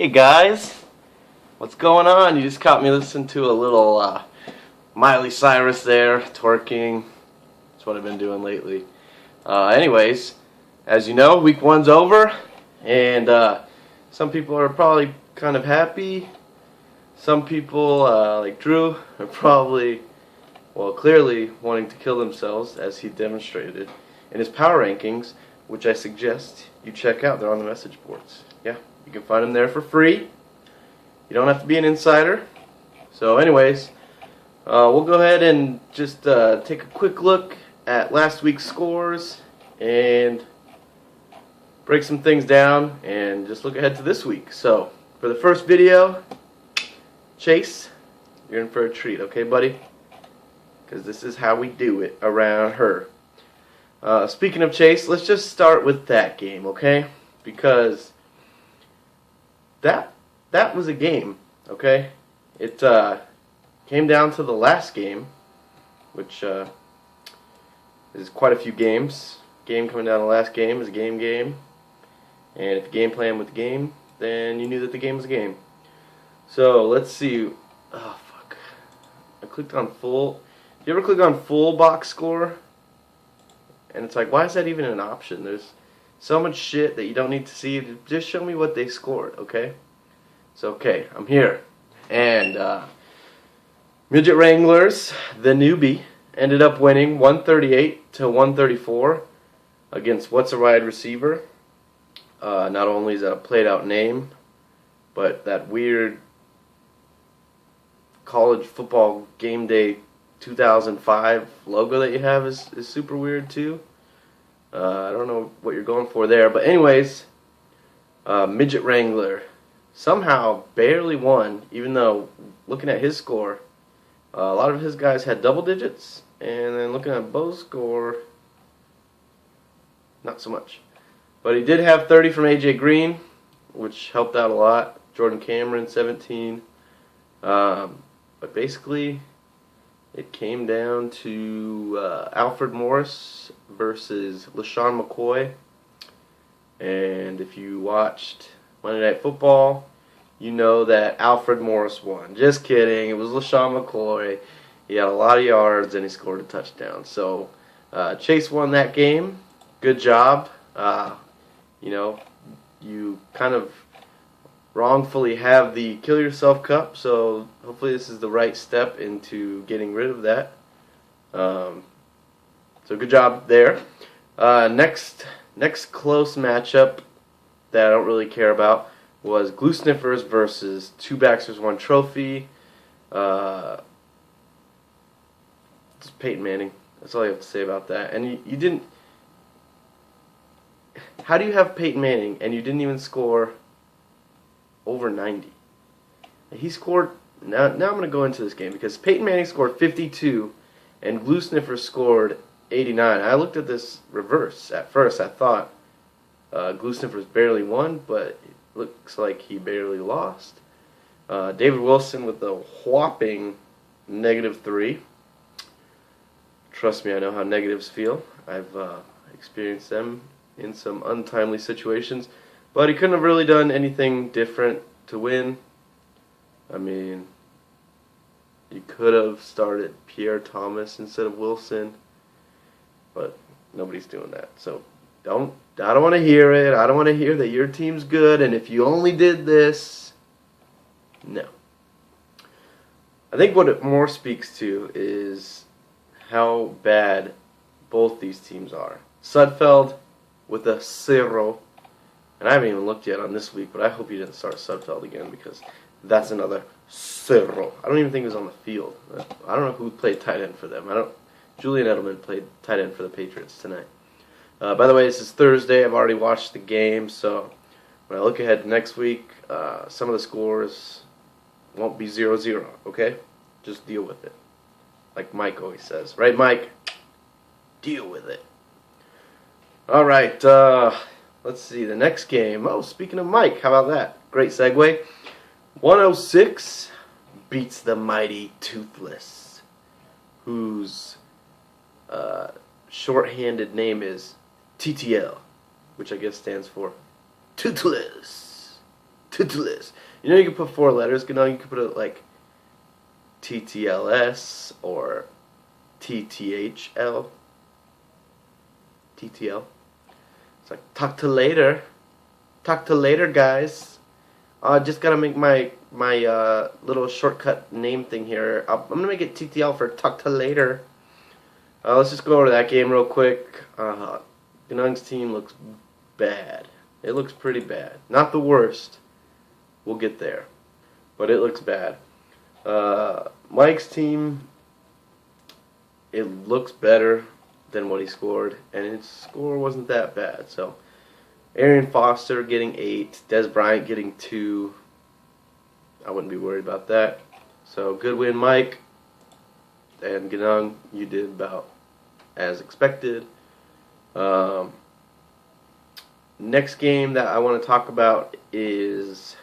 guys, what's going on? You just caught me listening to a little Miley Cyrus there, twerking. That's what I've been doing lately. Anyways, as you know, week one's over, and some people are probably kind of happy. Some people, like Drew, are probably, well, clearly wanting to kill themselves, as he demonstrated in his power rankings, which I suggest you check out. They're on the message boards. Yeah, you can find them there for free. You don't have to be an insider. So anyways, we'll go ahead and just take a quick look at last week's scores and break some things down and just look ahead to this week. So for the first video, Chase, you're in for a treat, okay, buddy? Because this is how we do it around her. Speaking of Chase, let's just start with that game, okay? Because that was a game, okay? It came down to the last game, which is quite a few games. Game coming down to the last game is a game. And if you game plan with the game, then you knew that the game was a game. So let's see. Oh, fuck. I clicked on full. You ever click on full box score? And it's like, why is that even an option? There's so much shit that you don't need to see. Just show me what they scored, okay? So, okay, I'm here. And Midget Wranglers, the newbie, ended up winning 138 to 134 against What's a Wide Receiver. Not only is that a played out name, but that weird college football game day 2005 logo that you have is super weird too. I don't know what you're going for there, but anyways, Midget Wrangler somehow barely won, even though looking at his score, a lot of his guys had double digits, and then looking at Bo's score, not so much. But he did have 30 from AJ Green, which helped out a lot. Jordan Cameron, 17. But basically, it came down to Alfred Morris versus LaShawn McCoy. And if you watched Monday Night Football, you know that Alfred Morris won. Just kidding. It was LaShawn McCoy. He had a lot of yards and he scored a touchdown. So Chase won that game. Good job. You know, you kind of wrongfully have the Kill Yourself Cup, so hopefully this is the right step into getting rid of that. So good job there. Next close matchup that I don't really care about was Glue Sniffers versus Two Baxters One Trophy. It's Peyton Manning. That's all you have to say about that. And you didn't. How do you have Peyton Manning and you didn't even score over 90? He scored. Now I'm going to go into this game because Peyton Manning scored 52 and Glue Sniffer scored 89. I looked at this reverse at first. I thought Glue Sniffers barely won, but it looks like he barely lost. David Wilson with a whopping -3. Trust me, I know how negatives feel. I've experienced them in some untimely situations, but he couldn't have really done anything different to win. I mean, you could have started Pierre Thomas instead of Wilson, but nobody's doing that. So I don't want to hear it. I don't want to hear that your team's good and if you only did this. No. I think what it more speaks to is how bad both these teams are. Sudfeld with a 0. And I haven't even looked yet on this week, but I hope you didn't start Sudfeld again because that's another 0. I don't even think he was on the field. I don't know who played tight end for them. Julian Edelman played tight end for the Patriots tonight. By the way, this is Thursday. I've already watched the game, so when I look ahead to next week, some of the scores won't be 0-0, okay? Just deal with it. Like Mike always says. Right, Mike? Deal with it. All right, let's see, the next game. Oh, speaking of Mike, how about that? Great segue. 106 beats the mighty Toothless, whose shorthanded name is TTL, which I guess stands for Toothless. Toothless. You know you can put 4 letters. You know you can put it like TTLS or TTHL. TTL. It's like talk to later. Talk to later, guys. Just gotta make my little shortcut name thing here. I'm gonna make it TTL for talk to later. Let's just go over that game real quick. Ganung's team looks bad. It looks pretty bad. Not the worst. We'll get there. But it looks bad. Mike's team, it looks better than what he scored. And his score wasn't that bad. So, Arian Foster getting 8. Des Bryant getting 2. I wouldn't be worried about that. So, good win, Mike. And Ganung, you did about as expected. Next game that I want to talk about is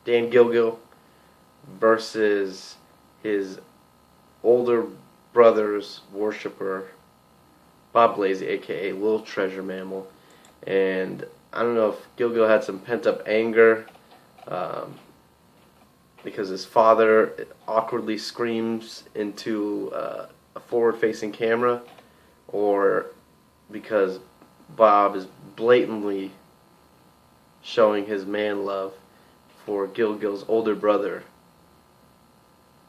Dan Gilgil versus his older brother's worshiper, Bob Blazy, a.k.a. Little Treasure Mammal. And I don't know if Gilgil had some pent-up anger because his father awkwardly screams into a forward-facing camera, or because Bob is blatantly showing his man love for Gilgil's older brother,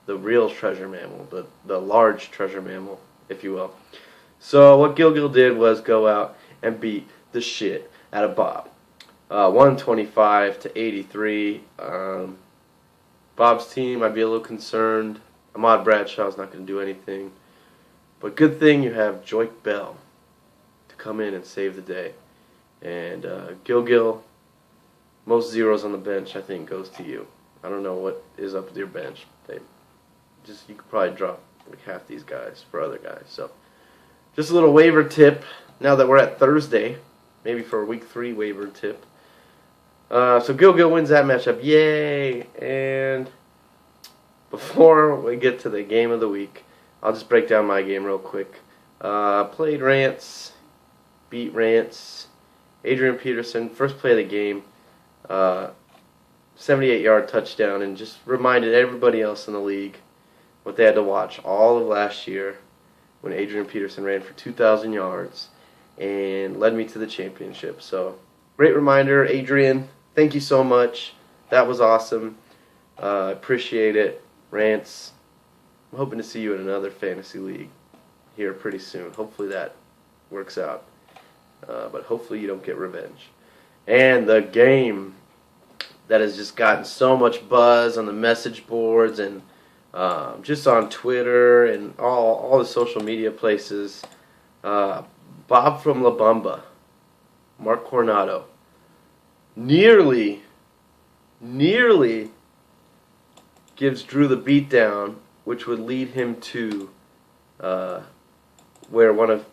the real treasure mammal, the large treasure mammal, if you will. So what Gilgil did was go out and beat the shit out of Bob. 125-83. Bob's team, I'd be a little concerned. Ahmad Bradshaw's not going to do anything. But good thing you have Joik Bell to come in and save the day. And Gilgil, most zeros on the bench, I think, goes to you. I don't know what is up with your bench. You could probably drop like half these guys for other guys. So, just a little waiver tip. Now that we're at Thursday, maybe for a week 3 waiver tip. So Gilgil wins that matchup. Yay! And before we get to the game of the week, I'll just break down my game real quick. Played Rance, beat Rance. Adrian Peterson, first play of the game, 78-yard touchdown, and just reminded everybody else in the league what they had to watch all of last year when Adrian Peterson ran for 2,000 yards and led me to the championship. So, great reminder, Adrian. Thank you so much. That was awesome. Appreciate it. Rance, I'm hoping to see you in another fantasy league here pretty soon. Hopefully that works out. But hopefully you don't get revenge. And the game that has just gotten so much buzz on the message boards and just on Twitter and all the social media places. Bob from La Bamba, Mark Coronado, nearly gives Drew the beatdown, which would lead him to where one of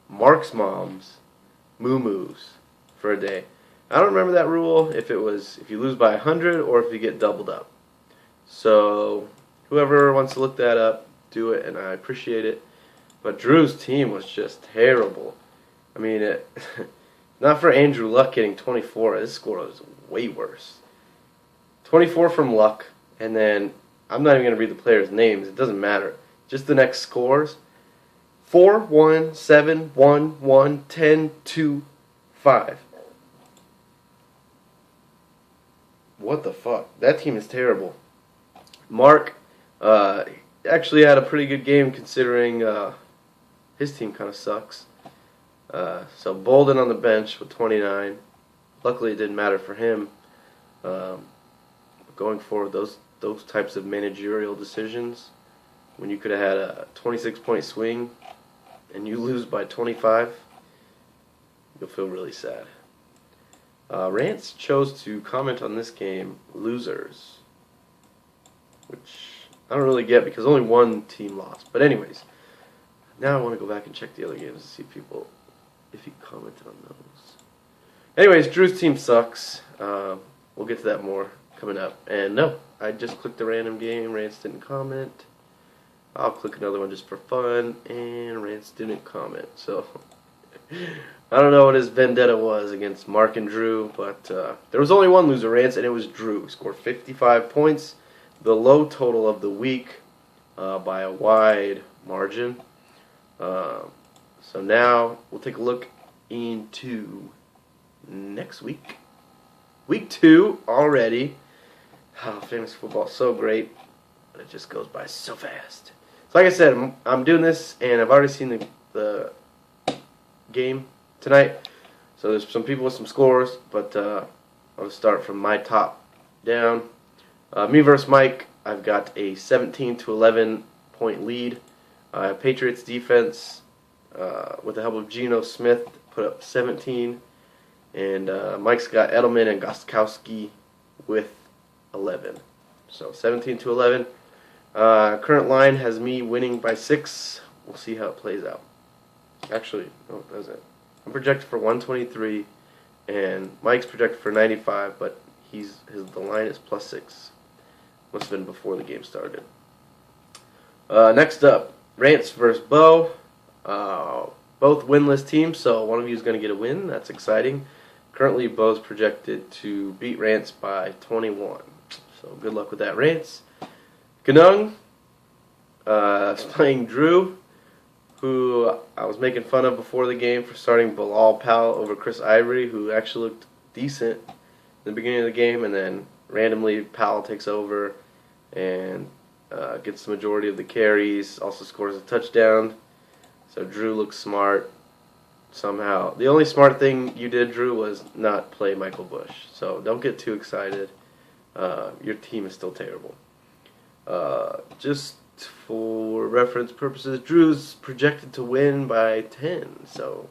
Mark's moms moo-moos for a day. I don't remember that rule, if it was if you lose by 100 or if you get doubled up. So whoever wants to look that up, do it, and I appreciate it. But Drew's team was just terrible. I mean, not for Andrew Luck getting 24. His score was way worse. 24 from Luck, and then I'm not even going to read the players' names. It doesn't matter. Just the next scores. 4, 1, 7, 1, 1, 10, 2, 5. What the fuck? That team is terrible. Mark actually had a pretty good game considering his team kind of sucks. So Bolden on the bench with 29. Luckily it didn't matter for him. Going forward, those types of managerial decisions, when you could have had a 26-point swing and you lose by 25, you'll feel really sad. Rance chose to comment on this game, losers, which I don't really get because only one team lost. But anyways, now I want to go back and check the other games to see if he commented on those. Anyways, Drew's team sucks. We'll get to that more coming up. And no, I just clicked a random game. Rance didn't comment. I'll click another one just for fun, and Rance didn't comment. So, I don't know what his vendetta was against Mark and Drew, but there was only one loser, Rance, and it was Drew. He scored 55 points, the low total of the week by a wide margin. So now we'll take a look into next week. Week 2 already. Oh, fantasy football is so great, but it just goes by so fast. So like I said, I'm doing this, and I've already seen the game tonight. So there's some people with some scores, but I'll start from my top down. Me versus Mike, I've got a 17-11 point lead. Patriots defense, with the help of Geno Smith, put up 17. And Mike's got Edelman and Gostkowski with 11. So 17-11. Current line has me winning by 6. We'll see how it plays out. Actually, no, it doesn't. I'm projected for 123, and Mike's projected for 95, but the line is +6. Must have been before the game started. Next up, Rance versus Bo. Both winless teams, so one of you is going to get a win. That's exciting. Currently, Bo's projected to beat Rance by 21. So good luck with that, Rance. Ganung is playing Drew, who I was making fun of before the game for starting Bilal Powell over Chris Ivory, who actually looked decent in the beginning of the game, and then randomly Powell takes over and gets the majority of the carries, also scores a touchdown. So Drew looks smart somehow. The only smart thing you did, Drew, was not play Michael Bush. So don't get too excited. Your team is still terrible. Just for reference purposes, Drew's projected to win by 10. So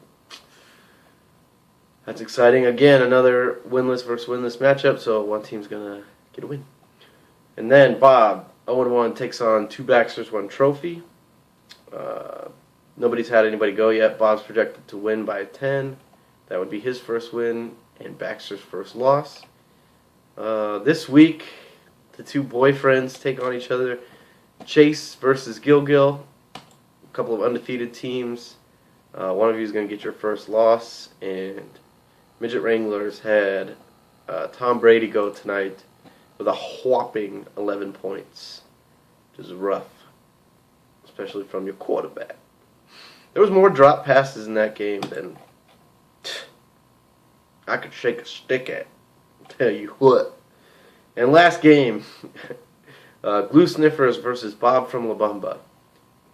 that's exciting. Again, another winless versus winless matchup. So one team's going to get a win. And then Bob, 0-1, takes on 2 Baxters, 1 trophy. Nobody's had anybody go yet. Bob's projected to win by 10. That would be his first win and Baxter's first loss. This week, the 2 boyfriends take on each other. Chase versus Gilgil. A couple of undefeated teams. One of you is going to get your first loss. And Midget Wranglers had Tom Brady go tonight with a whopping 11 points, which is rough, especially from your quarterback. There was more drop passes in that game than I could shake a stick at. I'll tell you what. And last game, Glue Sniffers versus Bob from La Bamba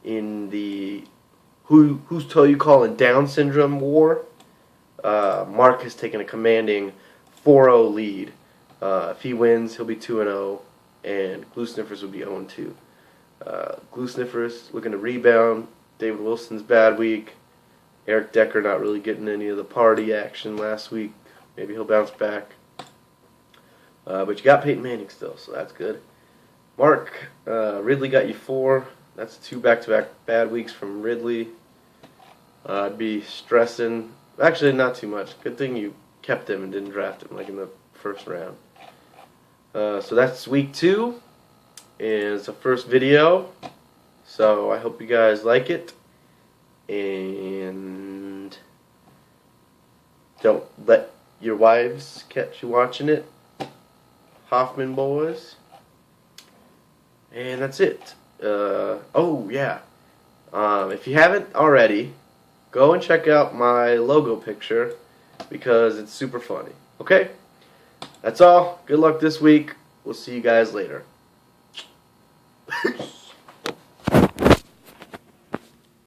in the Who's Tell You Calling Down Syndrome war. Mark has taken a commanding 4-0 lead. If he wins, he'll be 2-0, and Glue Sniffers will be 0-2. Glue Sniffers looking to rebound. David Wilson's bad week. Eric Decker not really getting any of the party action last week. Maybe he'll bounce back. But you got Peyton Manning still, so that's good. Mark, Ridley got you 4. That's 2 back-to-back bad weeks from Ridley. I'd be stressing. Actually, not too much. Good thing you kept him and didn't draft him like in the first round. So that's week 2. And it's the first video. So I hope you guys like it. And don't let your wives catch you watching it. Hoffman boys. And that's it. Oh, yeah. If you haven't already, go and check out my logo picture because it's super funny. Okay? That's all. Good luck this week. We'll see you guys later.